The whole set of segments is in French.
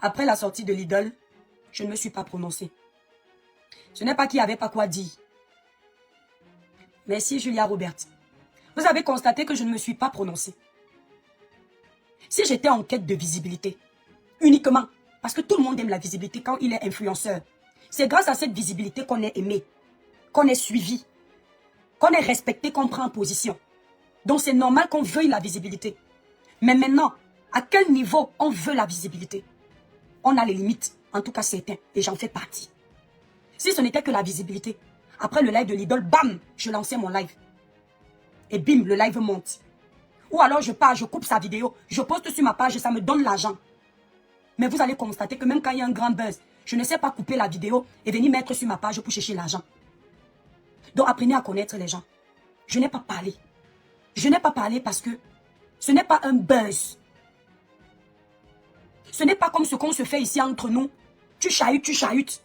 Après la sortie de l'idole, je ne me suis pas prononcée. Ce n'est pas qu'il n'y avait pas quoi dire. Merci Julia Robert. Vous avez constaté que je ne me suis pas prononcée. Si j'étais en quête de visibilité, uniquement, parce que tout le monde aime la visibilité quand il est influenceur, c'est grâce à cette visibilité qu'on est aimé, qu'on est suivi, qu'on est respecté, qu'on prend position. Donc c'est normal qu'on veuille la visibilité. Mais maintenant, à quel niveau on veut la visibilité? On a les limites, en tout cas certains, et j'en fais partie. Si ce n'était que la visibilité, après le live de l'idole, bam, je lançais mon live. Et bim, le live monte. Ou alors je pars, je coupe sa vidéo, je poste sur ma page et ça me donne l'argent. Mais vous allez constater que même quand il y a un grand buzz, je ne sais pas couper la vidéo et venir mettre sur ma page pour chercher l'argent. Donc apprenez à connaître les gens. Je n'ai pas parlé. Je n'ai pas parlé parce que ce n'est pas un buzz. Ce n'est pas comme ce qu'on se fait ici entre nous. Tu chahutes, tu chahutes.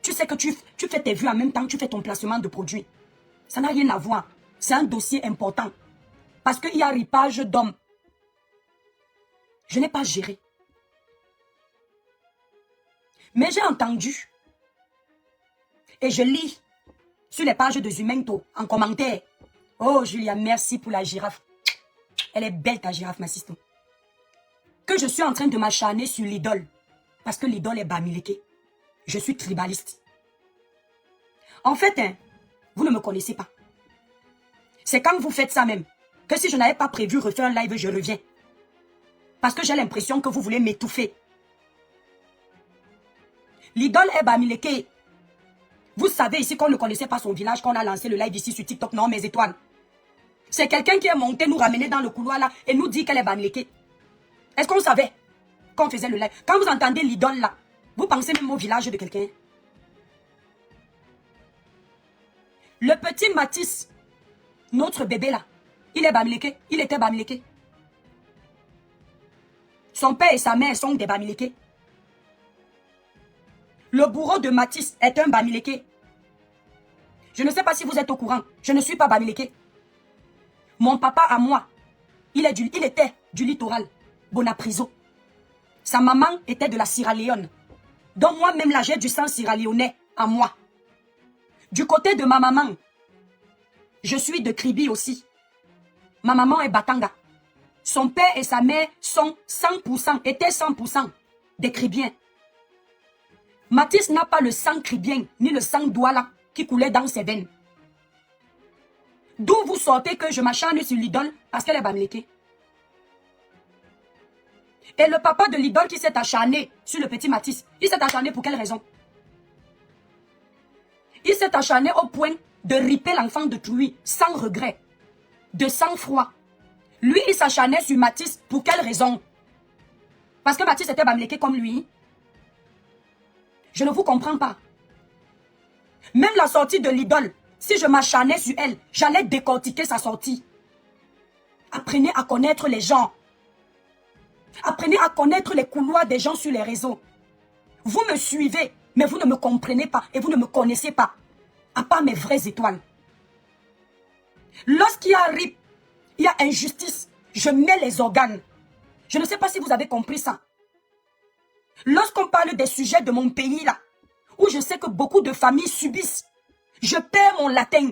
Tu sais que tu fais tes vues en même temps que tu fais ton placement de produit. Ça n'a rien à voir. C'est un dossier important. Parce qu'il y a ripage d'hommes. Je n'ai pas géré. Mais j'ai entendu. Et je lis sur les pages de Zumento en commentaire. Oh Julia, merci pour la girafe. Elle est belle ta girafe, ma sister. Que je suis en train de m'acharner sur l'idole. Parce que l'idole est Bamileke. Je suis tribaliste. En fait, hein, vous ne me connaissez pas. C'est quand vous faites ça même, que si je n'avais pas prévu refaire un live, je reviens. Parce que j'ai l'impression que vous voulez m'étouffer. L'idole est Bamileke. Vous savez ici qu'on ne connaissait pas son village, qu'on a lancé le live ici sur TikTok, non mes étoiles. C'est quelqu'un qui est monté nous ramener dans le couloir là et nous dit qu'elle est Bamileke. Est-ce qu'on savait qu'on faisait le live? Quand vous entendez l'idole là, vous pensez même au village de quelqu'un. Le petit Matisse, notre bébé là, il est Bamileke, il était Bamileke. Son père et sa mère sont des Bamileke. Le bourreau de Matisse est un Bamileke. Je ne sais pas si vous êtes au courant, je ne suis pas Bamileke. Mon papa à moi, il était du littoral, Bonapriso. Sa maman était de la Sierra Leone. Donc moi-même là, j'ai du sang sierra-léonais à moi. Du côté de ma maman, je suis de Kribi aussi. Ma maman est Batanga. Son père et sa mère sont 100%, étaient 100% des Kribiens. Matisse n'a pas le sang cribien, ni le sang douala qui coulait dans ses veines. D'où vous sortez que je m'acharne sur l'idole parce qu'elle est Bamileke. Et le papa de l'idole qui s'est acharné sur le petit Matisse, il s'est acharné pour quelle raison? Il s'est acharné au point de riper l'enfant de Troui sans regret, de sang-froid. Lui, il s'acharnait sur Matisse pour quelle raison? Parce que Matisse était Bamileke comme lui. Je ne vous comprends pas. Même la sortie de l'idole, si je m'acharnais sur elle, j'allais décortiquer sa sortie. Apprenez à connaître les gens. Apprenez à connaître les couloirs des gens sur les réseaux. Vous me suivez, mais vous ne me comprenez pas et vous ne me connaissez pas. À part mes vraies étoiles. Lorsqu'il y a rip, il y a injustice, je mets les organes. Je ne sais pas si vous avez compris ça. Lorsqu'on parle des sujets de mon pays là, où je sais que beaucoup de familles subissent, je perds mon latin.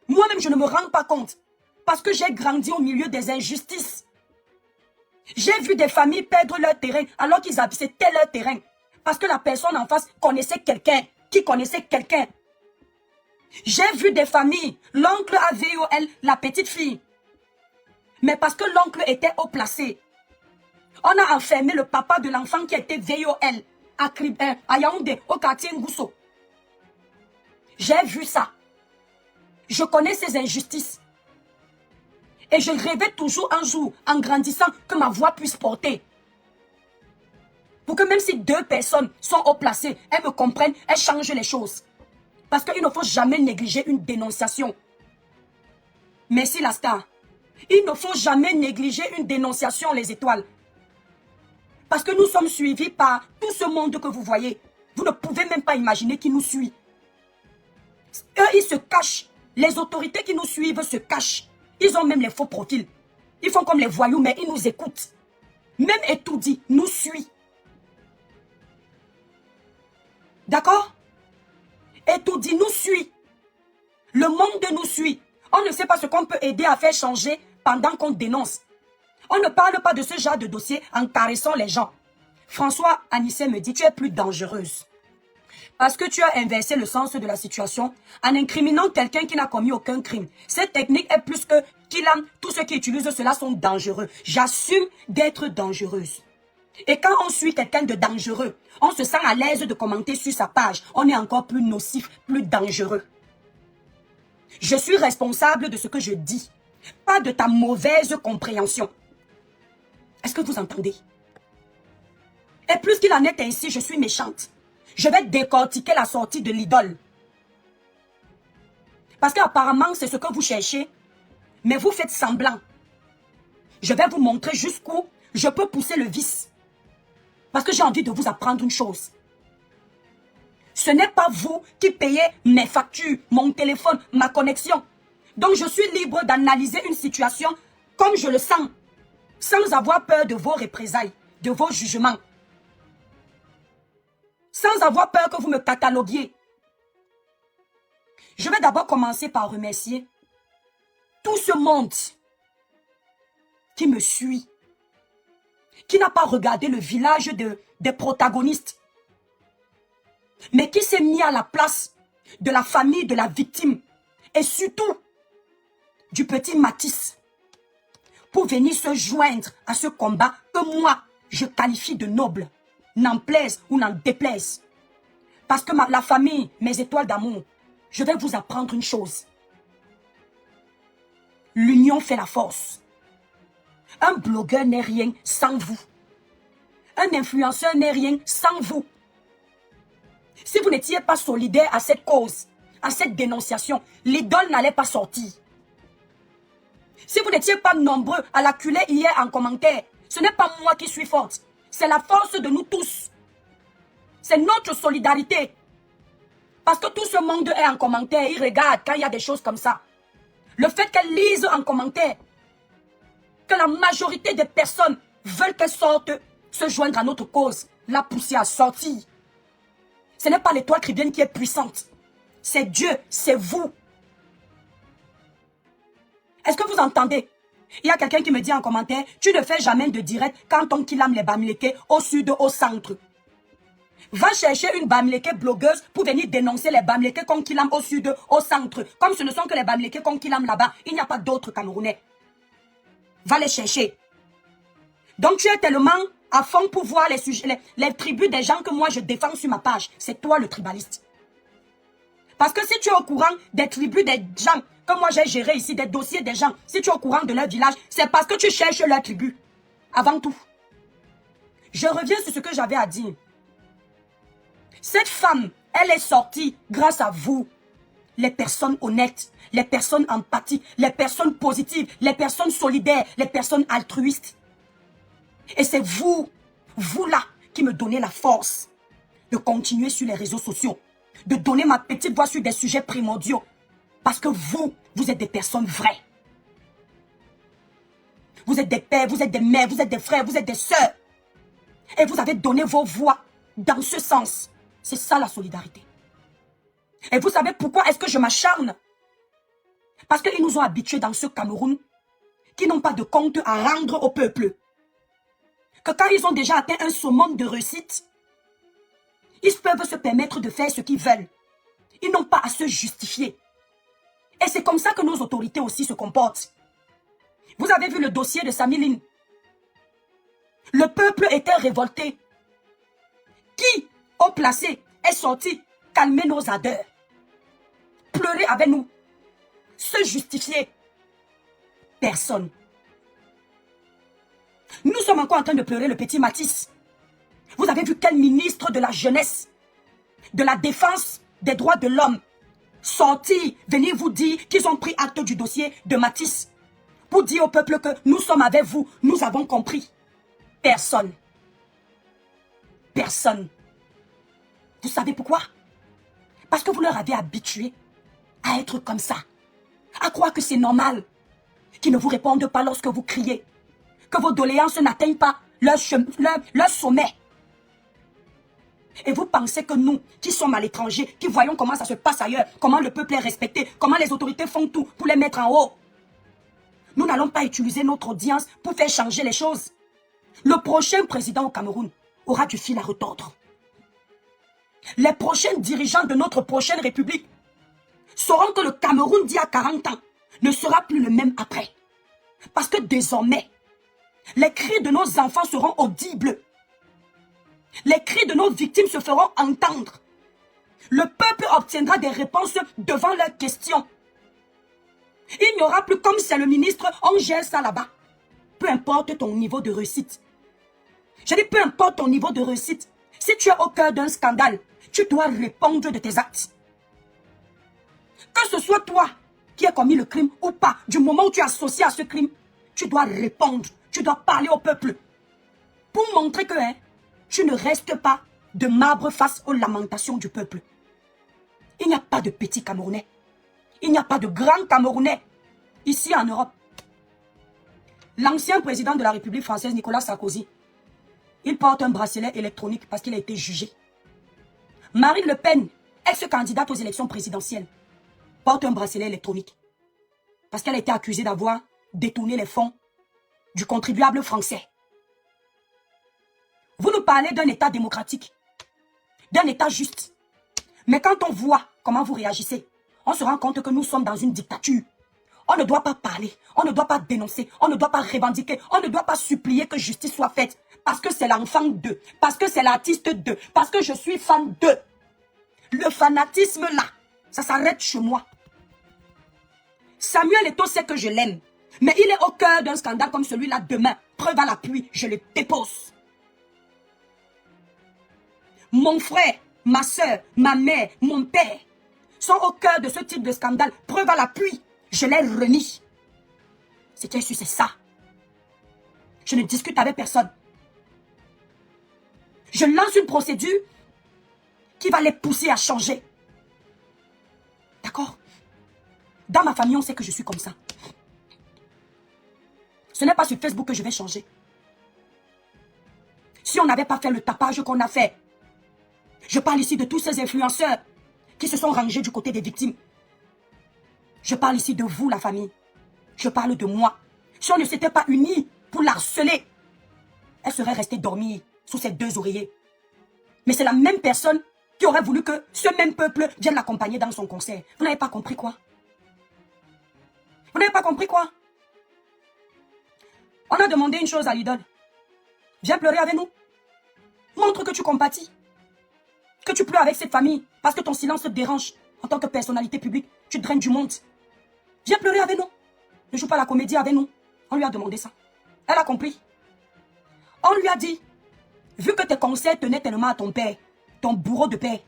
Moi-même, je ne me rends pas compte. Parce que j'ai grandi au milieu des injustices. J'ai vu des familles perdre leur terrain alors qu'ils c'était leur terrain. Parce que la personne en face connaissait quelqu'un qui connaissait quelqu'un. J'ai vu des familles, l'oncle a VOL, la petite fille. Mais parce que l'oncle était haut placé, on a enfermé le papa de l'enfant qui était VOL à Yaoundé, au quartier Ngousso. J'ai vu ça. Je connais ces injustices. Et je rêvais toujours un jour, en grandissant, que ma voix puisse porter. Pour que même si deux personnes sont haut placées, elles me comprennent, elles changent les choses. Parce qu'il ne faut jamais négliger une dénonciation. Merci la star. Il ne faut jamais négliger une dénonciation, les étoiles. Parce que nous sommes suivis par tout ce monde que vous voyez. Vous ne pouvez même pas imaginer qui nous suit. Eux, ils se cachent. Les autorités qui nous suivent se cachent. Ils ont même les faux profils. Ils font comme les voyous, mais ils nous écoutent. Même Etoudi nous suit. D'accord? Et tout dit nous suit. Le monde nous suit. On ne sait pas ce qu'on peut aider à faire changer pendant qu'on dénonce. On ne parle pas de ce genre de dossier en caressant les gens. François Anissé me dit, tu es plus dangereuse. Parce que tu as inversé le sens de la situation en incriminant quelqu'un qui n'a commis aucun crime. Cette technique est plus que tous ceux qui utilisent cela sont dangereux. J'assume d'être dangereuse. Et quand on suit quelqu'un de dangereux, on se sent à l'aise de commenter sur sa page. On est encore plus nocif, plus dangereux. Je suis responsable de ce que je dis, pas de ta mauvaise compréhension. Est-ce que vous entendez? Et plus qu'il en est ainsi, je suis méchante. Je vais décortiquer la sortie de l'idole. Parce qu'apparemment, c'est ce que vous cherchez, mais vous faites semblant. Je vais vous montrer jusqu'où je peux pousser le vice. Parce que j'ai envie de vous apprendre une chose. Ce n'est pas vous qui payez mes factures, mon téléphone, ma connexion. Donc je suis libre d'analyser une situation comme je le sens, sans avoir peur de vos représailles, de vos jugements. Sans avoir peur que vous me cataloguiez. Je vais d'abord commencer par remercier tout ce monde qui me suit, qui n'a pas regardé le village des protagonistes, mais qui s'est mis à la place de la famille de la victime et surtout du petit Matisse pour venir se joindre à ce combat que moi, je qualifie de noble, n'en plaise ou n'en déplaise. Parce que la famille, mes étoiles d'amour, je vais vous apprendre une chose. L'union fait la force. Un blogueur n'est rien sans vous. Un influenceur n'est rien sans vous. Si vous n'étiez pas solidaire à cette cause, à cette dénonciation, l'idole n'allait pas sortir. Si vous n'étiez pas nombreux à l'acculer hier en commentaire, ce n'est pas moi qui suis forte. C'est la force de nous tous. C'est notre solidarité. Parce que tout ce monde est en commentaire, il regarde quand il y a des choses comme ça. Le fait qu'elle lise en commentaire, que la majorité des personnes veulent qu'elle sorte, se joindre à notre cause, la pousser à sortir. Ce n'est pas l'étoile chrétienne qui est puissante. C'est Dieu, c'est vous. Est-ce que vous entendez? Il y a quelqu'un qui me dit en commentaire, tu ne fais jamais de direct quand on kilame les Bamileke au sud, au centre. Va chercher une Bamileke blogueuse pour venir dénoncer les Bamileke qu'on kilame au sud, au centre. Comme ce ne sont que les Bamileke qu'on kilame là-bas, il n'y a pas d'autres Camerounais. Va les chercher. Donc tu es tellement à fond pour voir les sujets, les tribus des gens que moi je défends sur ma page. C'est toi le tribaliste. Parce que si tu es au courant des tribus des gens que moi j'ai géré ici, des dossiers des gens, si tu es au courant de leur village, c'est parce que tu cherches leur tribu. Avant tout. Je reviens sur ce que j'avais à dire. Cette femme, elle est sortie grâce à vous. Les personnes honnêtes, les personnes empathiques, les personnes positives, les personnes solidaires, les personnes altruistes. Et c'est vous, vous là, qui me donnez la force de continuer sur les réseaux sociaux, de donner ma petite voix sur des sujets primordiaux. Parce que vous, vous êtes des personnes vraies. Vous êtes des pères, vous êtes des mères, vous êtes des frères, vous êtes des sœurs. Et vous avez donné vos voix dans ce sens. C'est ça la solidarité. Et vous savez pourquoi est-ce que je m'acharne? Parce qu'ils nous ont habitués dans ce Cameroun qui n'ont pas de compte à rendre au peuple. Que quand ils ont déjà atteint un summum de réussite, ils peuvent se permettre de faire ce qu'ils veulent. Ils n'ont pas à se justifier. Et c'est comme ça que nos autorités aussi se comportent. Vous avez vu le dossier de Samiline. Le peuple était révolté. Qui, au placé, est sorti calmer nos ardeurs, pleurer avec nous, se justifier? Personne. Nous sommes encore en train de pleurer le petit Matisse. Vous avez vu quel ministre de la jeunesse, de la défense des droits de l'homme, sortir, venir vous dire qu'ils ont pris acte du dossier de Matisse pour dire au peuple que nous sommes avec vous, nous avons compris. Personne. Personne. Vous savez pourquoi? Parce que vous leur avez habitué à être comme ça, à croire que c'est normal, qu'ils ne vous répondent pas lorsque vous criez, que vos doléances n'atteignent pas leur sommet. Et vous pensez que nous, qui sommes à l'étranger, qui voyons comment ça se passe ailleurs, comment le peuple est respecté, comment les autorités font tout pour les mettre en haut, nous n'allons pas utiliser notre audience pour faire changer les choses. Le prochain président au Cameroun aura du fil à retordre. Les prochains dirigeants de notre prochaine république sauront que le Cameroun d'il y a 40 ans ne sera plus le même après. Parce que désormais, les cris de nos enfants seront audibles. Les cris de nos victimes se feront entendre. Le peuple obtiendra des réponses devant leurs questions. Il n'y aura plus comme c'est le ministre, on gère ça là-bas. Peu importe ton niveau de réussite. Je dis peu importe ton niveau de réussite. Si tu es au cœur d'un scandale, tu dois répondre de tes actes. Que ce soit toi qui as commis le crime ou pas, du moment où tu es associé à ce crime, tu dois répondre, tu dois parler au peuple. Pour montrer que tu ne restes pas de marbre face aux lamentations du peuple. Il n'y a pas de petits Camerounais. Il n'y a pas de grands Camerounais ici en Europe. L'ancien président de la République française, Nicolas Sarkozy, il porte un bracelet électronique parce qu'il a été jugé. Marine Le Pen, ex-candidate aux élections présidentielles, porte un bracelet électronique parce qu'elle a été accusée d'avoir détourné les fonds du contribuable français. Vous nous parlez d'un État démocratique, d'un État juste. Mais quand on voit comment vous réagissez, on se rend compte que nous sommes dans une dictature. On ne doit pas parler, on ne doit pas dénoncer, on ne doit pas revendiquer, on ne doit pas supplier que justice soit faite. Parce que c'est l'enfant d'eux, parce que c'est l'artiste d'eux, parce que je suis fan d'eux. Le fanatisme là, ça s'arrête chez moi. Samuel Eto'o sait que je l'aime. Mais il est au cœur d'un scandale comme celui-là demain. Preuve à l'appui, je le dépose. Mon frère, ma soeur, ma mère, mon père sont au cœur de ce type de scandale. Preuve à l'appui, je les renie. Ce qui est sûr, c'est ça. Je ne discute avec personne. Je lance une procédure qui va les pousser à changer. D'accord? Dans ma famille, on sait que je suis comme ça. Ce n'est pas sur Facebook que je vais changer. Si on n'avait pas fait le tapage qu'on a fait, je parle ici de tous ces influenceurs qui se sont rangés du côté des victimes. Je parle ici de vous, la famille. Je parle de moi. Si on ne s'était pas unis pour l'harceler, elle serait restée dormir sous ses deux oreillers. Mais c'est la même personne qui aurait voulu que ce même peuple vienne l'accompagner dans son concert. Vous n'avez pas compris quoi? Vous n'avez pas compris quoi? On a demandé une chose à l'idole. Viens pleurer avec nous. Montre que tu compatis. Que tu pleures avec cette famille parce que ton silence te dérange. En tant que personnalité publique, tu draines du monde. Viens pleurer avec nous. Ne joue pas la comédie avec nous. On lui a demandé ça. Elle a compris. On lui a dit, vu que tes concerts tenaient tellement à ton père, ton bourreau de père,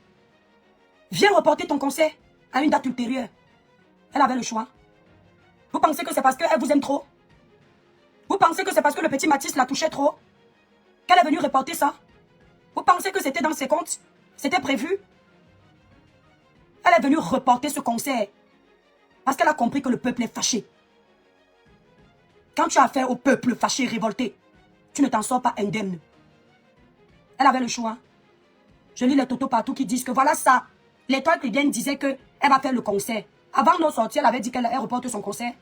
viens reporter ton concert à une date ultérieure. Elle avait le choix. Vous pensez que c'est parce qu'elle vous aime trop? Vous pensez que c'est parce que le petit Mathis la touchait trop qu'elle est venue reporter ça? Vous pensez que c'était dans ses comptes? C'était prévu? Elle est venue reporter ce concert parce qu'elle a compris que le peuple est fâché. Quand tu as affaire au peuple fâché, révolté, tu ne t'en sors pas indemne. Elle avait le choix. Je lis les totos partout qui disent que voilà ça. L'étoile Chrétienne disait qu'elle va faire le concert. Avant nos sorties, elle avait dit qu'elle reporte son concert.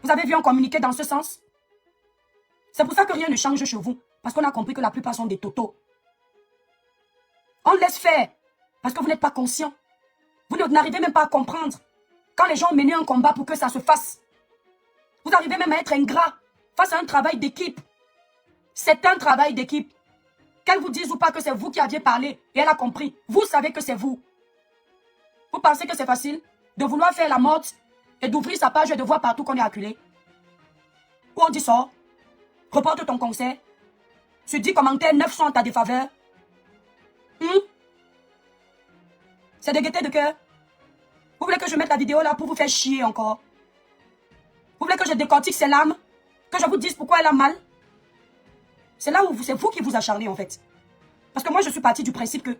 Vous avez vu un communiqué dans ce sens? C'est pour ça que rien ne change chez vous. Parce qu'on a compris que la plupart sont des totos. On laisse faire. Parce que vous n'êtes pas conscient. Vous n'arrivez même pas à comprendre. Quand les gens ont mené un combat pour que ça se fasse. Vous arrivez même à être ingrat face à un travail d'équipe. C'est un travail d'équipe. Qu'elle vous dise ou pas que c'est vous qui aviez parlé et elle a compris. Vous savez que c'est vous. Vous pensez que c'est facile de vouloir faire la morte et d'ouvrir sa page et de voir partout qu'on est acculé? Ou on dit sort, reporte ton concert, sur 10 commentaires, 9 sont en ta défaveur. C'est de gaieté de cœur. Vous voulez que je mette la vidéo là pour vous faire chier encore? Vous voulez que je décortique ses larmes? Que je vous dise pourquoi elle a mal? C'est là où c'est vous qui vous acharnez en fait. Parce que moi je suis partie du principe que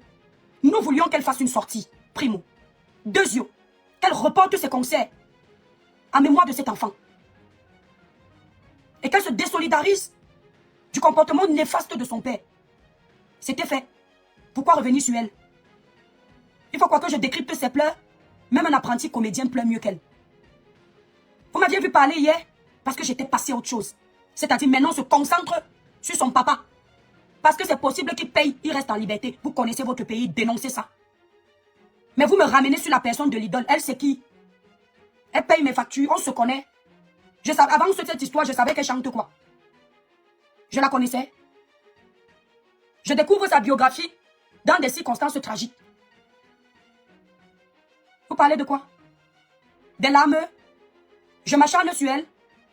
nous voulions qu'elle fasse une sortie, primo. Deuxio, qu'elle reporte ses concerts en mémoire de cet enfant. Et qu'elle se désolidarise du comportement néfaste de son père. C'était fait. Pourquoi revenir sur elle? Il faut quoi que je décrypte ses pleurs? Même un apprenti comédien pleure mieux qu'elle. Vous m'aviez vu parler hier? Parce que j'étais passé à autre chose. C'est-à-dire maintenant on se concentre sur son papa. Parce que c'est possible qu'il paye, il reste en liberté. Vous connaissez votre pays, dénoncez ça. Mais vous me ramenez sur la personne de l'idole. Elle, c'est qui? Elle paye mes factures, on se connaît. Avant cette histoire, je savais qu'elle chante quoi. Je la connaissais. Je découvre sa biographie dans des circonstances tragiques. Vous parlez de quoi? Des larmes? Je m'acharne sur elle.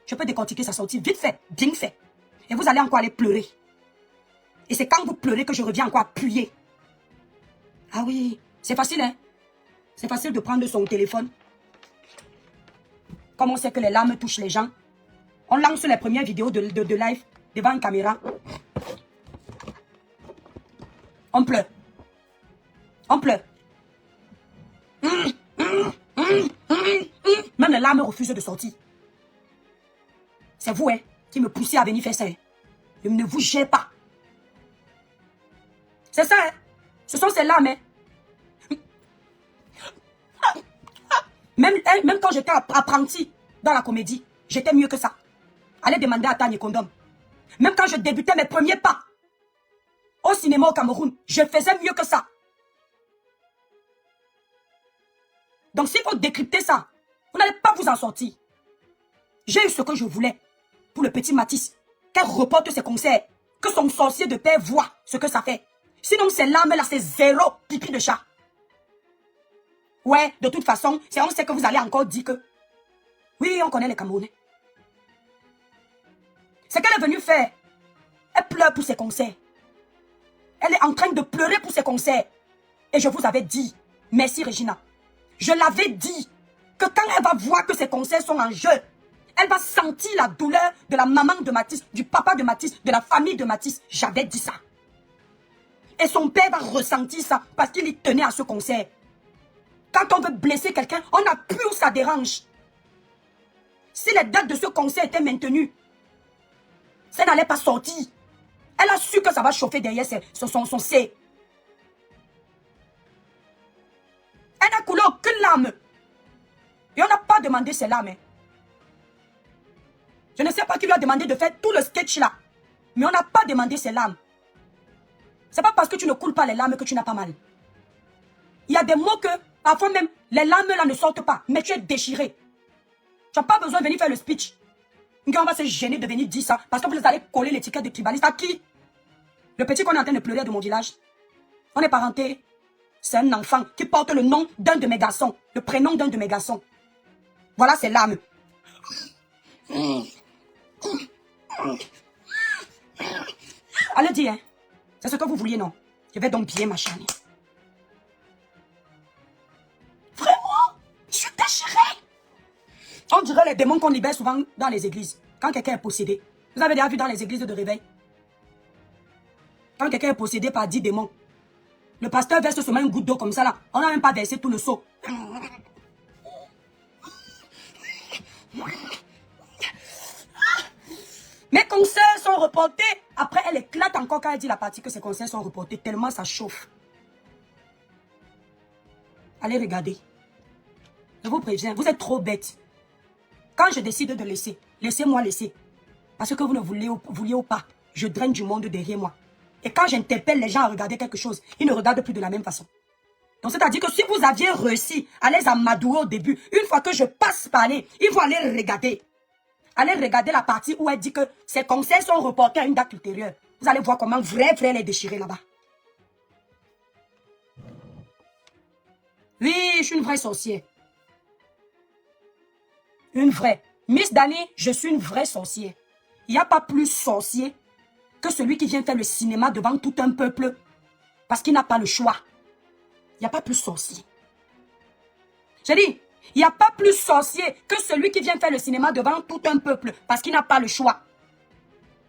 Je peux décortiquer sa sortie vite fait, bien fait. Et vous allez encore aller pleurer. Et c'est quand vous pleurez que je reviens encore appuyer. Ah oui, c'est facile, hein? C'est facile de prendre son téléphone. Comme on sait que les larmes touchent les gens, on lance les premières vidéos de live devant une caméra. On pleure. On pleure. Même les larmes refusent de sortir. C'est vous, hein, qui me poussez à venir faire ça. Hein. Je ne vous gère pas. C'est ça, hein. Ce sont ces larmes, hein. Même quand j'étais apprenti dans la comédie, j'étais mieux que ça. Allez demander à Tanya Condom. Même quand je débutais mes premiers pas au cinéma au Cameroun, je faisais mieux que ça. Donc s'il faut décrypter ça, vous n'allez pas vous en sortir. J'ai eu ce que je voulais pour le petit Matisse. Qu'elle reporte ses concerts. Que son sorcier de père voit ce que ça fait. Sinon ces larmes-là, c'est zéro pipi de chat. Ouais, de toute façon, on sait que vous allez encore dire que... Oui, on connaît les Camerounais. Ce qu'elle est venue faire, elle pleure pour ses concerts. Elle est en train de pleurer pour ses concerts. Et je vous avais dit, merci Regina, je l'avais dit, que quand elle va voir que ses concerts sont en jeu, elle va sentir la douleur de la maman de Matisse, du papa de Matisse, de la famille de Matisse. J'avais dit ça. Et son père va ressentir ça parce qu'il y tenait à ce concert. Quand on veut blesser quelqu'un, on n'a plus où ça dérange. Si les dates de ce concert étaient maintenues, ça n'allait pas sortir. Elle a su que ça va chauffer derrière son C. Elle n'a coulé aucune larme. Et on n'a pas demandé ses larmes. Je ne sais pas qui lui a demandé de faire tout le sketch là. Mais on n'a pas demandé ses larmes. C'est pas parce que tu ne coules pas les larmes que tu n'as pas mal. Il y a des mots que, parfois même, les larmes là ne sortent pas. Mais tu es déchiré. Tu n'as pas besoin de venir faire le speech. On va se gêner de venir dire ça. Parce que vous allez coller l'étiquette de tribaliste. À qui? Le petit qu'on est en train de pleurer de mon village. On est parenté. C'est un enfant qui porte le nom d'un de mes garçons. Le prénom d'un de mes garçons. Voilà ses larmes. Allez dire, hein. C'est ce que vous vouliez, non? Je vais donc bien m'acharner. Vraiment? Je suis déchirée. On dirait les démons qu'on libère souvent dans les églises. Quand quelqu'un est possédé. Vous avez déjà vu dans les églises de réveil? Quand quelqu'un est possédé par 10 démons. Le pasteur verse seulement une goutte d'eau comme ça là. On n'a même pas versé tout le seau. Mes concerts sont reportés. Après, elle éclate encore quand elle dit la partie que ses concerts sont reportés. Tellement ça chauffe. Allez regarder. Je vous préviens, vous êtes trop bêtes. Quand je décide de laisser, laissez-moi laisser. Parce que vous ne vouliez ou pas, je draine du monde derrière moi. Et quand j'interpelle les gens à regarder quelque chose, ils ne regardent plus de la même façon. Donc c'est-à-dire que si vous aviez réussi à les amadouer au début, une fois que je passe par les, ils vont aller regarder. Allez regarder la partie où elle dit que ses concerts sont reportés à une date ultérieure. Vous allez voir comment vrai elle est déchirée là-bas. Oui, je suis une vraie sorcière. Une vraie. Miss Dani, je suis une vraie sorcière. Il n'y a pas plus sorcier que celui qui vient faire le cinéma devant tout un peuple parce qu'il n'a pas le choix. Il n'y a pas plus sorcier. J'ai dit, il n'y a pas plus sorcier que celui qui vient faire le cinéma devant tout un peuple parce qu'il n'a pas le choix.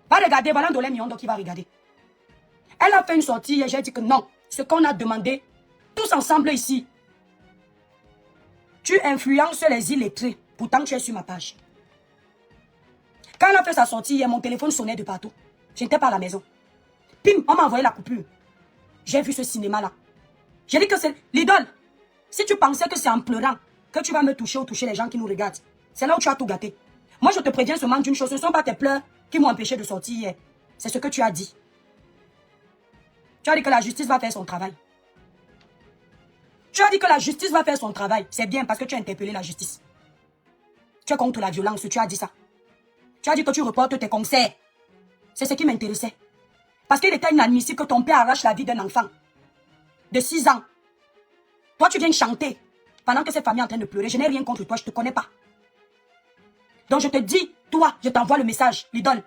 Va regarder, voilà Ndolé Miondo qui va regarder. Elle a fait une sortie et j'ai dit que non, ce qu'on a demandé, tous ensemble ici, tu influences les illettrés, pourtant tu es sur ma page. Quand elle a fait sa sortie, mon téléphone sonnait de partout. Je n'étais pas à la maison. Pim, on m'a envoyé la coupure. J'ai vu ce cinéma-là. J'ai dit que c'est l'idole. Si tu pensais que c'est en pleurant que tu vas me toucher ou toucher les gens qui nous regardent, c'est là où tu as tout gâté. Moi, je te préviens seulement d'une chose. Ce ne sont pas tes pleurs qui m'ont empêché de sortir hier. C'est ce que tu as dit. Tu as dit que la justice va faire son travail. Tu as dit que la justice va faire son travail. C'est bien parce que tu as interpellé la justice. Tu es contre la violence, tu as dit ça. Tu as dit que tu reportes tes concerts. C'est ce qui m'intéressait. Parce qu'il était inadmissible que ton père arrache la vie d'un enfant de 6 ans. Toi, tu viens chanter pendant que cette famille est en train de pleurer. Je n'ai rien contre toi, je ne te connais pas. Donc je te dis, toi, je t'envoie le message, l'idole.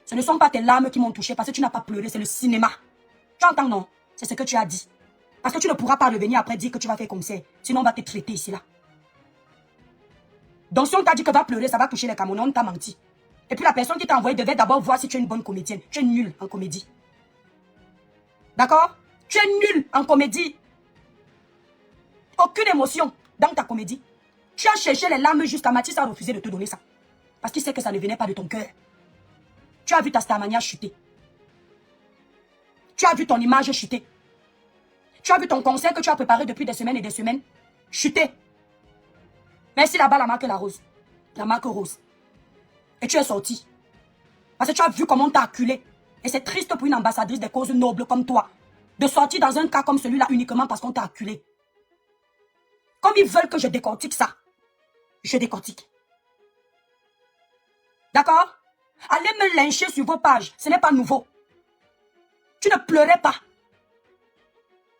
Ce ne sont pas tes larmes qui m'ont touché parce que tu n'as pas pleuré, c'est le cinéma. Tu entends, non? C'est ce que tu as dit. Parce que tu ne pourras pas revenir après dire que tu vas faire concert. Sinon, on va te traiter ici, là. Donc si on t'a dit que va pleurer, ça va toucher les Camerounais, on t'a menti. Et puis la personne qui t'a envoyé devait d'abord voir si tu es une bonne comédienne. Tu es nulle en comédie. D'accord? Tu es nulle en comédie. Aucune émotion dans ta comédie. Tu as cherché les larmes jusqu'à Mathis a refusé de te donner ça. Parce qu'il sait que ça ne venait pas de ton cœur. Tu as vu ta Starmania chuter. Tu as vu ton image chuter. Tu as vu ton concert que tu as préparé depuis des semaines et des semaines chuter. Merci là-bas la marque la rose. La marque rose. Et tu es sorti. Parce que tu as vu comment on t'a acculé. Et c'est triste pour une ambassadrice des causes nobles comme toi de sortir dans un cas comme celui-là uniquement parce qu'on t'a acculé. Comme ils veulent que je décortique ça, je décortique. D'accord? Allez me lyncher sur vos pages. Ce n'est pas nouveau. Tu ne pleurais pas.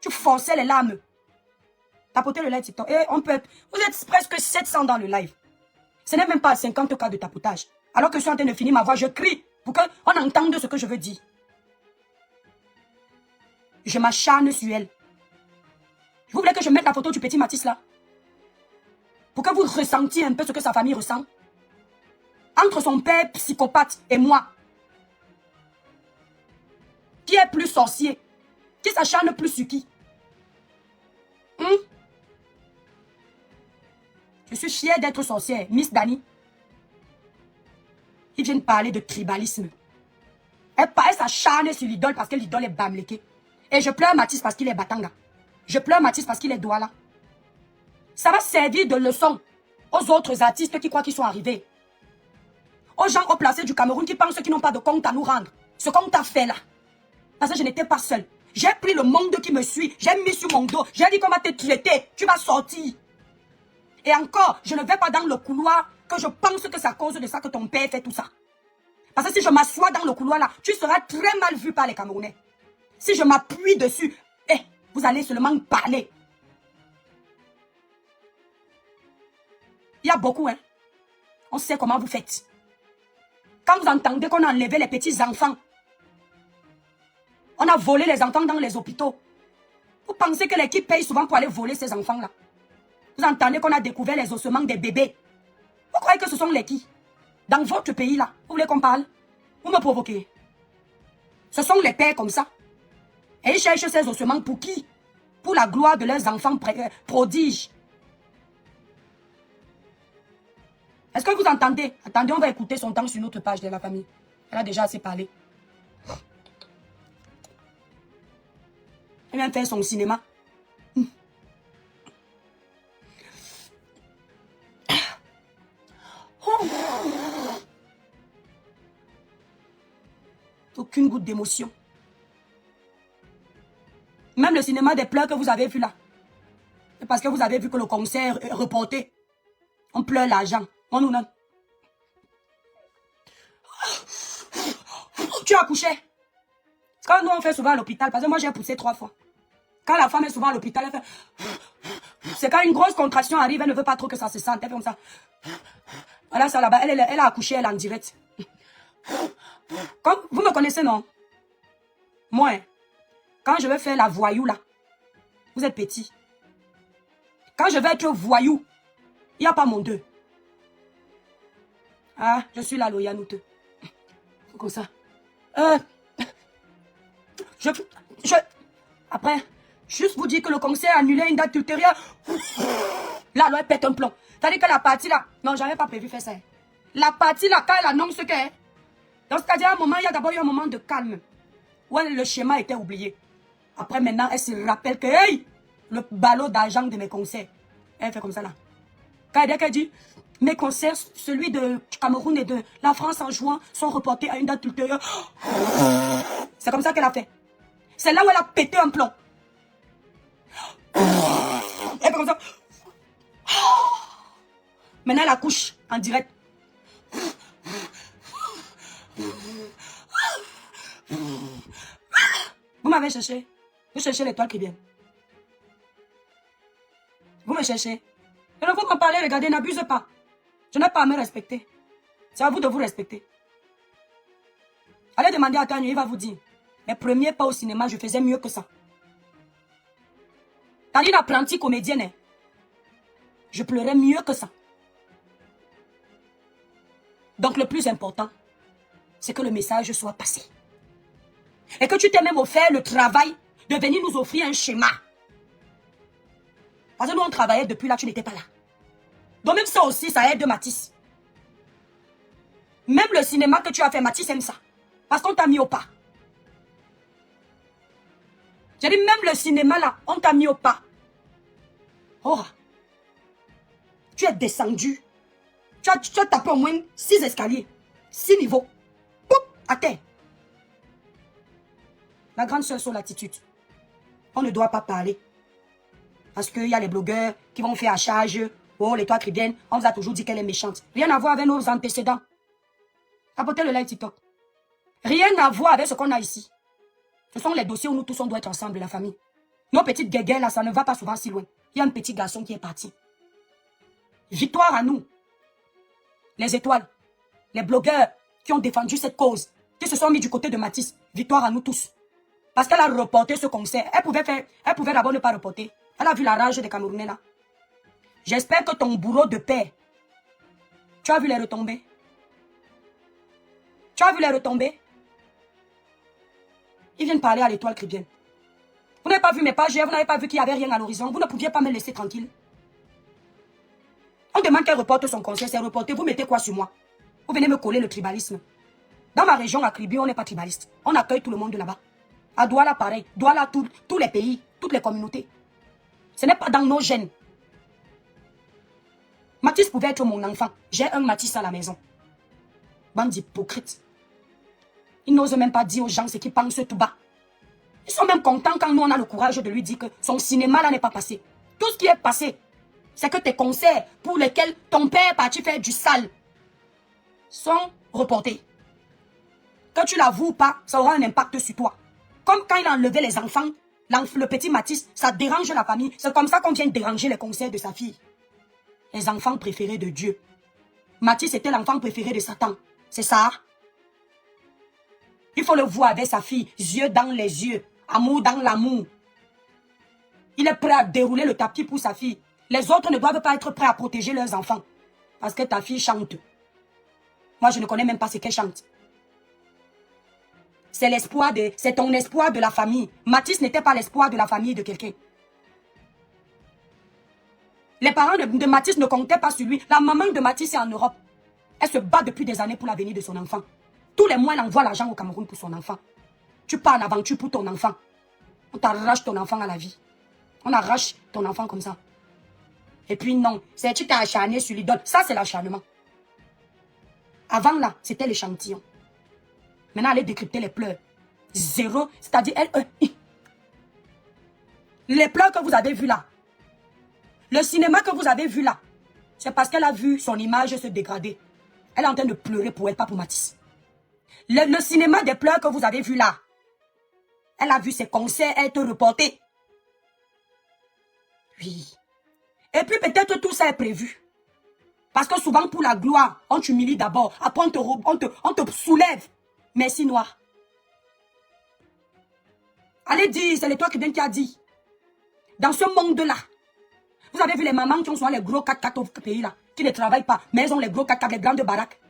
Tu forçais les larmes. Tapotez le live TikTok. Et on peut être... Vous êtes presque 700 dans le live. Ce n'est même pas 50 cas de tapotage. Alors que je suis en train de finir ma voix, je crie pour qu'on entende ce que je veux dire. Je m'acharne sur elle. Vous voulez que je mette la photo du petit Mathis là? Pour que vous ressentiez un peu ce que sa famille ressent. Entre son père psychopathe et moi. Qui est plus sorcier? Qui s'acharne plus sur qui? Je suis fière d'être sorcière, Miss Dani. Ils viennent parler de tribalisme. Elle s'acharne sur l'idole parce que l'idole est bamléquée. Et je pleure Mathis parce qu'il est Batanga. Je pleure Mathis parce qu'il est Douala. Ça va servir de leçon aux autres artistes qui croient qu'ils sont arrivés. Aux gens haut placés du Cameroun qui pensent qu'ils n'ont pas de compte à nous rendre. Ce qu'on t'a fait là. Parce que je n'étais pas seule. J'ai pris le monde qui me suit. J'ai mis sur mon dos. J'ai dit qu'on va te traiter. Tu vas sortir. Et encore, je ne vais pas dans le couloir que je pense que c'est à cause de ça que ton père fait tout ça. Parce que si je m'assois dans le couloir là, tu seras très mal vu par les Camerounais. Si je m'appuie dessus, vous allez seulement parler. Il y a beaucoup, hein. On sait comment vous faites. Quand vous entendez qu'on a enlevé les petits enfants, on a volé les enfants dans les hôpitaux. Vous pensez que l'équipe paye souvent pour aller voler ces enfants-là? Vous entendez qu'on a découvert les ossements des bébés. Vous croyez que ce sont les qui? Dans votre pays-là, vous voulez qu'on parle? Vous me provoquez. Ce sont les pères comme ça. Et ils cherchent ces ossements pour qui? Pour la gloire de leurs enfants prodiges. Est-ce que vous entendez? Attendez, on va écouter son temps sur notre page de la famille. Elle a déjà assez parlé. Elle vient faire son cinéma. Aucune goutte d'émotion. Même le cinéma des pleurs que vous avez vu là. C'est parce que vous avez vu que le concert est reporté. On pleure l'argent. On nous donne. Tu as accouché. Quand nous on fait souvent à l'hôpital, parce que moi j'ai poussé 3 fois. Quand la femme est souvent à l'hôpital, elle fait... C'est quand une grosse contraction arrive, elle ne veut pas trop que ça se sente. Elle fait comme ça. Voilà ça là-bas, elle a accouché, elle est en direct. Comme, vous me connaissez, non? Moi, quand je vais faire la voyou là, vous êtes petit. Quand je vais être voyou, il n'y a pas mon deux. Ah, je suis là, Loyanoute. Comme ça. Après, juste vous dire que le conseil a annulé une date ultérieure. Là, elle pète un plomb. C'est-à-dire que la partie là, non, j'avais pas prévu faire ça. La partie là, quand elle annonce que... Donc, c'est-à-dire, à un moment, il y a d'abord eu un moment de calme. Où le schéma était oublié. Après, maintenant, elle se rappelle que, hey, le ballot d'argent de mes concerts. Elle fait comme ça, là. Quand elle dit, mes concerts, celui de Cameroun et de la France en juin, sont reportés à une date ultérieure. C'est comme ça qu'elle a fait. C'est là où elle a pété un plomb. Elle fait comme ça. Maintenant, elle accouche en direct. Vous m'avez cherché. Vous cherchez l'étoile qui vient. Vous me cherchez. Et donc, vous me parlez, regardez, n'abusez pas. Je n'ai pas à me respecter. C'est à vous de vous respecter. Allez demander à Tanya, il va vous dire. Mes premiers pas au cinéma, je faisais mieux que ça. T'as dit une apprentie comédienne. Hein? Je pleurais mieux que ça. Donc le plus important, c'est que le message soit passé. Et que tu t'es même offert le travail de venir nous offrir un schéma. Parce que nous on travaillait depuis là, tu n'étais pas là. Donc même ça aussi, ça aide Mathis. Même le cinéma que tu as fait, Mathis aime ça. Parce qu'on t'a mis au pas. J'ai dit même le cinéma là, on t'a mis au pas. Oh, tu es descendu. Tu as tapé au moins 6 escaliers, 6 niveaux. Poup, à terre. La grande sœur sur l'attitude. On ne doit pas parler. Parce qu'il y a les blogueurs qui vont faire à charge. Oh, les toits chrétiennes, on vous a toujours dit qu'elle est méchante. Rien à voir avec nos antécédents. Apportez le live TikTok. Rien à voir avec ce qu'on a ici. Ce sont les dossiers où nous tous on doit être ensemble, la famille. Nos petites guéguerres là, ça ne va pas souvent si loin. Il y a un petit garçon qui est parti. Victoire à nous. Les étoiles. Les blogueurs qui ont défendu cette cause. Qui se sont mis du côté de Mathis. Victoire à nous tous. Parce qu'elle a reporté ce concert. Elle pouvait d'abord ne pas reporter. Elle a vu la rage des Camerounais là. J'espère que ton bourreau de paix, tu as vu les retombées? Tu as vu les retombées? Ils viennent parler à l'étoile chrétienne. Vous n'avez pas vu mes pages, vous n'avez pas vu qu'il n'y avait rien à l'horizon. Vous ne pouviez pas me laisser tranquille. On demande qu'elle reporte son concert, c'est reporté. Vous mettez quoi sur moi? Vous venez me coller le tribalisme. Dans ma région, à Kribi, on n'est pas tribaliste. On accueille tout le monde de là-bas. À Douala, pareil. Douala, tous les pays, toutes les communautés. Ce n'est pas dans nos gènes. Mathis pouvait être mon enfant. J'ai un Mathis à la maison. Bande d'hypocrites. Ils n'osent même pas dire aux gens ce qu'ils pensent tout bas. Ils sont même contents quand nous on a le courage de lui dire que son cinéma là n'est pas passé. Tout ce qui est passé, c'est que tes concerts pour lesquels ton père est parti faire du sale sont reportés. Que tu l'avoues ou pas, ça aura un impact sur toi. Comme quand il a enlevé les enfants, le petit Mathis, ça dérange la famille. C'est comme ça qu'on vient déranger les concerts de sa fille. Les enfants préférés de Dieu. Mathis était l'enfant préféré de Satan. C'est ça. Il faut le voir avec sa fille, yeux dans les yeux, amour dans l'amour. Il est prêt à dérouler le tapis pour sa fille. Les autres ne doivent pas être prêts à protéger leurs enfants. Parce que ta fille chante. Moi, je ne connais même pas ce qu'elle chante. C'est ton espoir de la famille. Mathis n'était pas l'espoir de la famille de quelqu'un. Les parents de Mathis ne comptaient pas sur lui. La maman de Mathis est en Europe. Elle se bat depuis des années pour l'avenir de son enfant. Tous les mois, elle envoie l'argent au Cameroun pour son enfant. Tu pars en aventure pour ton enfant. On t'arrache ton enfant à la vie. On arrache ton enfant comme ça. Et puis non, tu t'es acharné sur l'idole. Ça, c'est l'acharnement. Avant là, c'était l'échantillon. Maintenant, elle est décrypter les pleurs. Zéro, c'est-à-dire les pleurs que vous avez vus là. Le cinéma que vous avez vu là. C'est parce qu'elle a vu son image se dégrader. Elle est en train de pleurer pour elle, pas pour Mathis. Le cinéma des pleurs que vous avez vu là. Elle a vu ses concerts être reportés. Oui. Et puis peut-être tout ça est prévu. Parce que souvent pour la gloire, on t'humilie d'abord. Après on te soulève. Merci noir. Allez dire, c'est l'étoile qui a dit. Dans ce monde-là, vous avez vu les mamans qui ont souvent les gros 4x4 au pays là, qui ne travaillent pas, mais elles ont les gros 4x4, les grandes baraques.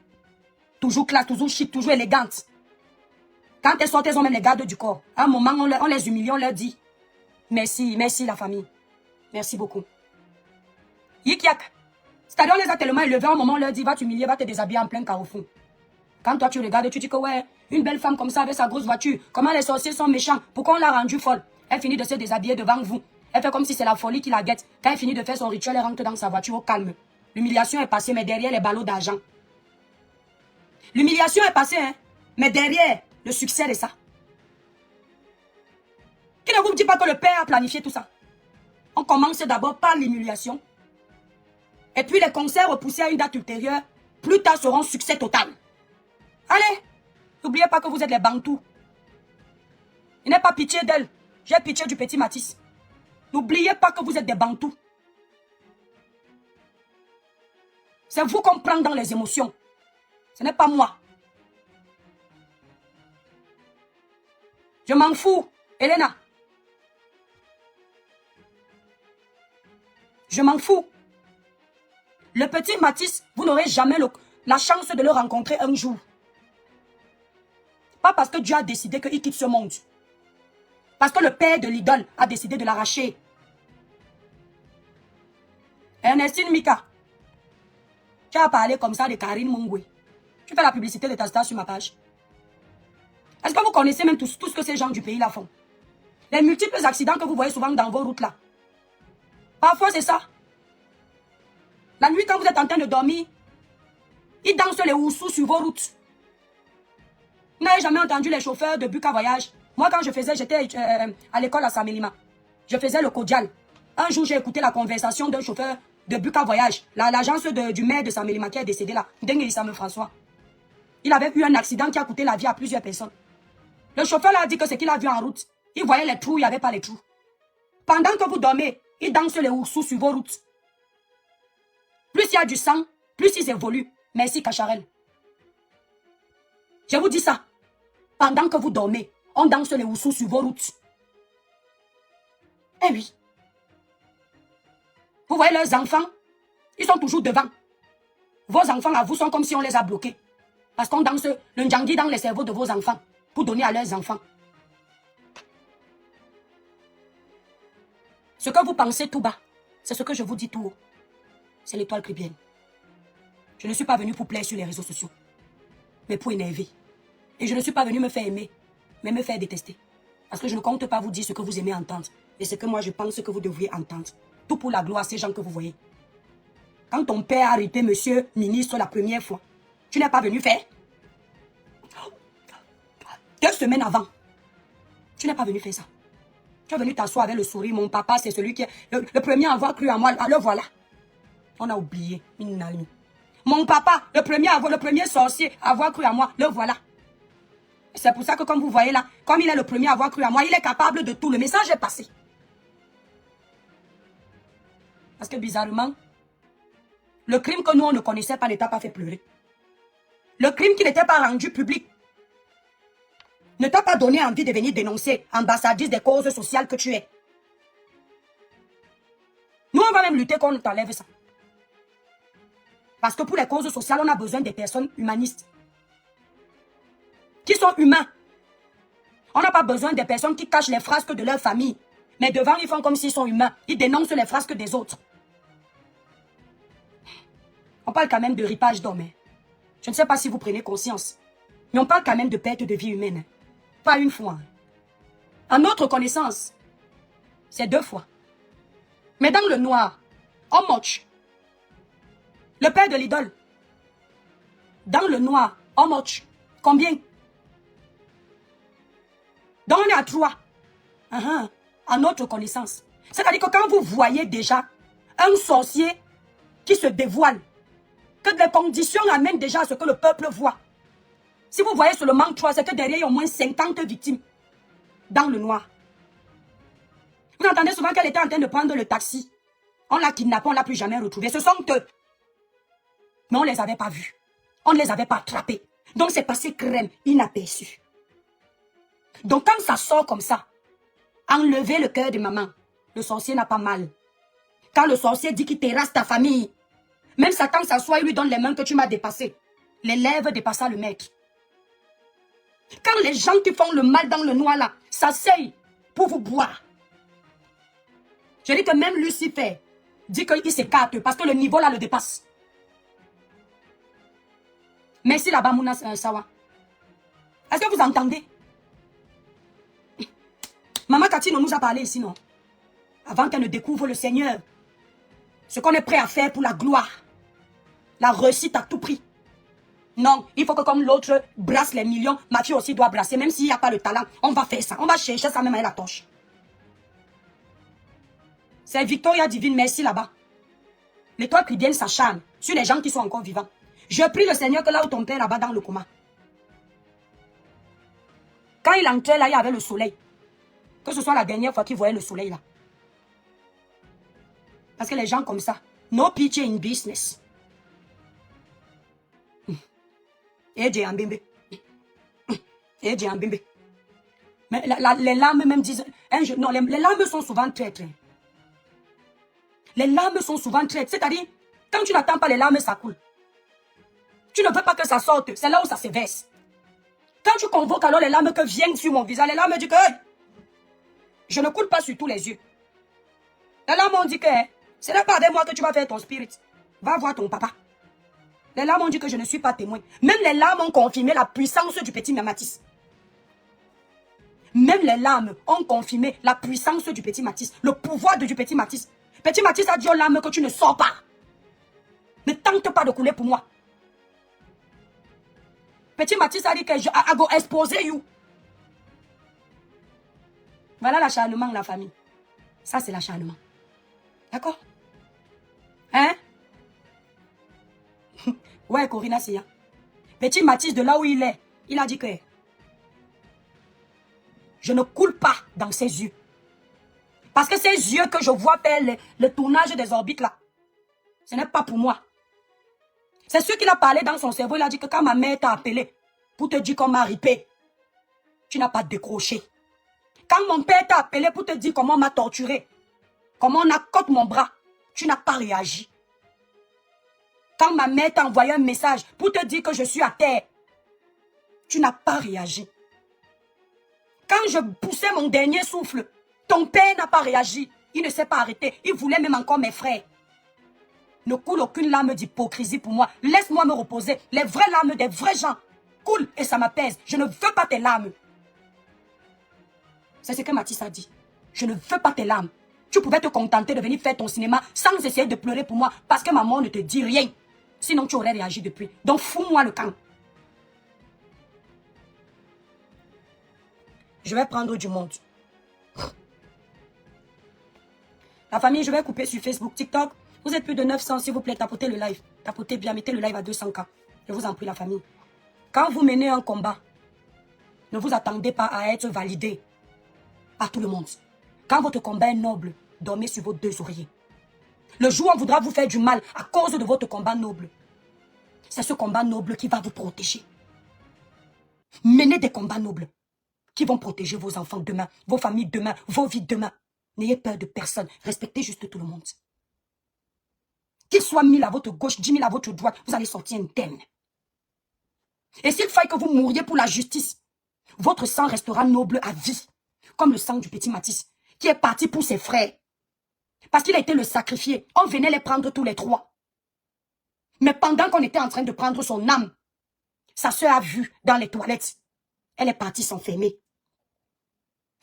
Toujours classe, toujours chic, toujours élégante. Quand elles sortent, elles ont même les gardes du corps. À un moment, on les humilie, on leur dit merci, merci la famille. Merci beaucoup. Yik-yak. C'est-à-dire, on les a tellement élevés, à un moment, on leur dit va t'humilier, va te déshabiller en plein carrefour. Quand toi tu regardes, tu dis que ouais, une belle femme comme ça avec sa grosse voiture, comment les sorciers sont méchants, pourquoi on l'a rendue folle? Elle finit de se déshabiller devant vous. Elle fait comme si c'est la folie qui la guette. Quand elle finit de faire son rituel, elle rentre dans sa voiture au calme. L'humiliation est passée, mais derrière les ballots d'argent. L'humiliation est passée, hein, mais derrière le succès de ça. Qui ne vous dit pas que le Père a planifié tout ça? On commence d'abord par l'humiliation. Et puis les concerts repoussés à une date ultérieure, plus tard seront succès total. Allez, n'oubliez pas que vous êtes les Bantous. Il n'est pas pitié d'elle. J'ai pitié du petit Matisse. N'oubliez pas que vous êtes des Bantous. C'est vous qu'on prend dans les émotions. Ce n'est pas moi. Je m'en fous, Elena. Je m'en fous. Le petit Matisse, vous n'aurez jamais la chance de le rencontrer un jour. Pas parce que Dieu a décidé qu'il quitte ce monde. Parce que le père de l'idole a décidé de l'arracher. Ernestine Mika, tu as parlé comme ça de Karine Mungwe. Tu fais la publicité de ta star sur ma page. Est-ce que vous connaissez même tout ce que ces gens du pays là font? Les multiples accidents que vous voyez souvent dans vos routes là. Parfois c'est ça. La nuit quand vous êtes en train de dormir, ils dansent les oussous sur vos routes. Vous n'avez jamais entendu les chauffeurs de Buka Voyage? Moi quand j'étais à l'école à Samélima. Je faisais le cordial. Un jour j'ai écouté la conversation d'un chauffeur de Buka Voyage. L'agence du maire de Samélima qui est décédé là. Dengue Issame François. Il avait eu un accident qui a coûté la vie à plusieurs personnes. Le chauffeur là a dit que ce qu'il a vu en route, il voyait les trous, il n'y avait pas les trous. Pendant que vous dormez, ils dansent les oursous sur vos routes. Plus il y a du sang, plus ils évoluent. Merci Cacharel. Je vous dis ça. Pendant que vous dormez, on danse les oursous sur vos routes. Eh oui. Vous voyez leurs enfants, ils sont toujours devant. Vos enfants à vous sont comme si on les a bloqués. Parce qu'on danse le ndjangui dans les cerveaux de vos enfants pour donner à leurs enfants. Ce que vous pensez tout bas, c'est ce que je vous dis tout haut. C'est l'étoile chrétienne. Je ne suis pas venu pour plaire sur les réseaux sociaux, mais pour énerver. Et je ne suis pas venu me faire aimer, mais me faire détester. Parce que je ne compte pas vous dire ce que vous aimez entendre, et ce que moi je pense que vous devriez entendre. Tout pour la gloire, ces gens que vous voyez. Quand ton père a arrêté monsieur ministre la première fois, tu n'es pas venu faire 2 semaines avant. Tu n'es pas venu faire ça. Tu es venu t'asseoir avec le sourire. Mon papa, c'est celui qui est le premier à avoir cru en moi. Alors voilà. On a oublié. Mon papa, le premier sorcier à avoir cru en moi. Le voilà. C'est pour ça que comme vous voyez là, comme il est le premier à avoir cru en moi, il est capable de tout. Le message est passé. Parce que bizarrement, le crime que nous on ne connaissait pas, l'État pas fait pleurer. Le crime qui n'était pas rendu public ne t'a pas donné envie de venir dénoncer, ambassadrice des causes sociales que tu es. Nous, on va même lutter qu'on t'enlève ça. Parce que pour les causes sociales, on a besoin des personnes humanistes. Qui sont humains. On n'a pas besoin des personnes qui cachent les frasques de leur famille. Mais devant, ils font comme s'ils sont humains. Ils dénoncent les frasques des autres. On parle quand même de ripage d'hommes. Hein. Je ne sais pas si vous prenez conscience. Mais on parle quand même de perte de vie humaine. Hein. Pas une fois. En notre connaissance, c'est 2 fois. Mais dans le noir, on moche. Le père de l'idole. Dans le noir, on moche. Combien? Donc on est à 3. En notre connaissance. C'est-à-dire que quand vous voyez déjà un sorcier qui se dévoile, que les conditions amènent déjà à ce que le peuple voit. Si vous voyez seulement 3, c'est que derrière, il y a au moins 50 victimes dans le noir. Vous entendez souvent qu'elle était en train de prendre le taxi. On l'a kidnappée, on ne l'a plus jamais retrouvée. Ce sont eux. Mais on ne les avait pas vus. On ne les avait pas attrapés. Donc c'est passé crème, inaperçu. Donc quand ça sort comme ça, enlevez le cœur de maman. Le sorcier n'a pas mal. Quand le sorcier dit qu'il terrasse ta famille, même Satan s'assoit et lui donne les mains que tu m'as dépassées. Les lèvres dépassant le maître. Quand les gens qui font le mal dans le noir là, s'asseyent pour vous boire. Je dis que même Lucifer dit qu'il s'écarte parce que le niveau là le dépasse. Merci là-bas, Mouna Sawa. Est-ce que vous entendez? Maman Cathy nous a parlé ici, non? Avant qu'elle ne découvre le Seigneur. Ce qu'on est prêt à faire pour la gloire. La réussite à tout prix. Non, il faut que comme l'autre brasse les millions, ma fille aussi doit brasser. Même s'il n'y a pas le talent, on va faire ça. On va chercher ça même avec la torche. C'est Victoria Divine, merci là-bas. L'étoile qui bien s'acharne sur les gens qui sont encore vivants. Je prie le Seigneur que là où ton père là-bas dans le coma. Quand il entrait là, il y avait le soleil. Que ce soit la dernière fois qu'il voyait le soleil là. Parce que les gens comme ça, no pitié in business. Et j'ai un bébé. Et j'ai un bébé. Mais les larmes même disent... non, les larmes sont souvent traîtres. Les larmes sont souvent traîtres. C'est-à-dire, quand tu n'attends pas les larmes, ça coule. Tu ne veux pas que ça sorte. C'est là où ça se verse. Quand tu convoques alors les larmes que viennent sur mon visage, les larmes disent que... Hey, je ne coule pas sur tous les yeux. Les larmes ont dit que... Ce n'est pas avec moi que tu vas faire ton spirit. Va voir ton papa. Les larmes ont dit que je ne suis pas témoin. Même les larmes ont confirmé la puissance du petit Mathis. Même les larmes ont confirmé la puissance du petit Mathis. Le pouvoir du petit Mathis. Petit Mathis a dit aux larmes que tu ne sors pas. Ne tente pas de couler pour moi. Petit Mathis a dit que I go expose you. Voilà l'acharnement de la famille. Ça, c'est l'acharnement. D'accord? Hein? Ouais, Corina Sia. Petit Mathis, de là où il est, il a dit que je ne coule pas dans ses yeux. Parce que ces yeux que je vois faire le tournage des orbites là, ce n'est pas pour moi. C'est ce qu'il a parlé dans son cerveau. Il a dit que quand ma mère t'a appelé pour te dire qu'on m'a ripé, tu n'as pas décroché. Quand mon père t'a appelé pour te dire comment on m'a torturé, comment on accote mon bras, tu n'as pas réagi. Quand ma mère t'a envoyé un message pour te dire que je suis à terre, tu n'as pas réagi. Quand je poussais mon dernier souffle, ton père n'a pas réagi. Il ne s'est pas arrêté. Il voulait même encore mes frères. Ne coule aucune larme d'hypocrisie pour moi. Laisse-moi me reposer. Les vraies larmes des vrais gens coulent et ça m'apaise. Je ne veux pas tes larmes. C'est ce que Mathis a dit. Je ne veux pas tes larmes. Tu pouvais te contenter de venir faire ton cinéma sans essayer de pleurer pour moi parce que maman ne te dit rien. Sinon, tu aurais réagi depuis. Donc, fous-moi le camp. Je vais prendre du monde. La famille, je vais couper sur Facebook, TikTok. Vous êtes plus de 900, s'il vous plaît, tapotez le live. Tapotez bien, mettez le live à 200K. Je vous en prie, la famille. Quand vous menez un combat, ne vous attendez pas à être validé par tout le monde. Quand votre combat est noble, dormez sur vos deux oreillers. Le jour où on voudra vous faire du mal à cause de votre combat noble, c'est ce combat noble qui va vous protéger. Menez des combats nobles qui vont protéger vos enfants demain, vos familles demain, vos vies demain. N'ayez peur de personne. Respectez juste tout le monde. Qu'il soit 1000 à votre gauche, 10 000 à votre droite, vous allez sortir indemne. Et s'il faille que vous mouriez pour la justice, votre sang restera noble à vie, comme le sang du petit Mathis, qui est parti pour ses frères. Parce qu'il a été le sacrifié. On venait les prendre tous les trois. Mais pendant qu'on était en train de prendre son âme, sa soeur a vu dans les toilettes. Elle est partie s'enfermer.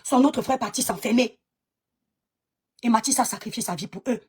Son autre frère est parti s'enfermer. Et Mathis a sacrifié sa vie pour eux.